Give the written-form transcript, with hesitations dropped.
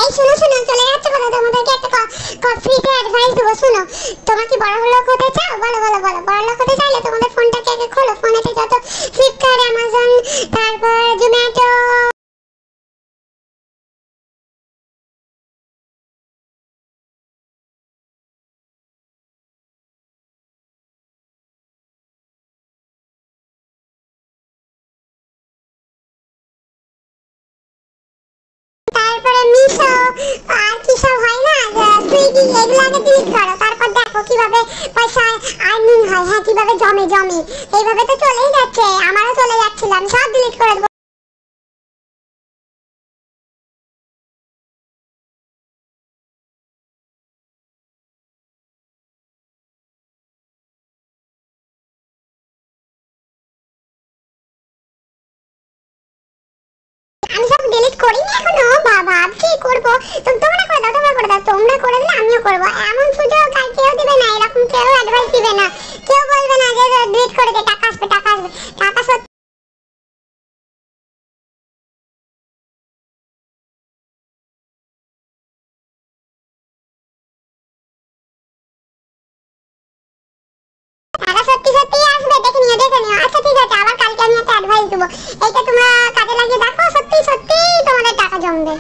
এই শুনো শুনো, চলে যাচ্ছে কথা, তোমাদেরকে একটা ফ্রিতে অ্যাডভাইস দেবো, শুনো। তোমরা কি বড় লোক হতে চাও? বলো বলো বলো। বড় লোক হতে চাইলে তোমাদের ফোনটাকে আগে খোলো, ফোনেতে যত ফ্লিপকার্ট, অ্যামাজন, তারপর জোম্যাটো, তারপরে মিশো, আর কি সব হয় না, সুইগি, এগুলো আগে ডিলিট করো। তারপর দেখো কিভাবে পয়সা আর্নিং হয়, হ্যাঁ কিভাবে জমে জমে। এইভাবে তো চলেই যাচ্ছে, আমারও চলে যাচ্ছিল, আমি সব ডিলিট করে দেবো। আমি সব ডিলিট করিনি এখনো, বাবা কি করবো। তোমরা করে দাও, তোমরা করে দাও, তোমরা করে দিলে আমিও করবো। এমন সুযোগ আর কেউ দিবে না, এরকম কেউ অ্যাডভাইস দিবে না, কেউ বলবে না যে ডিলিট করে দে, টাকা আসবে টাকা আসবে। টাকা সত্যি টাকা সত্যি সত্যি আসবে, দেখে নিও দেখে নিও। আচ্ছা ঠিক আছে, আবার কালকে আমি একটা অ্যাডভাইস দেবো, এইটা তোমরা কাজে লাগিয়ে দেখো, সত্যি সত্যি তোমাদের টাকা জমবে।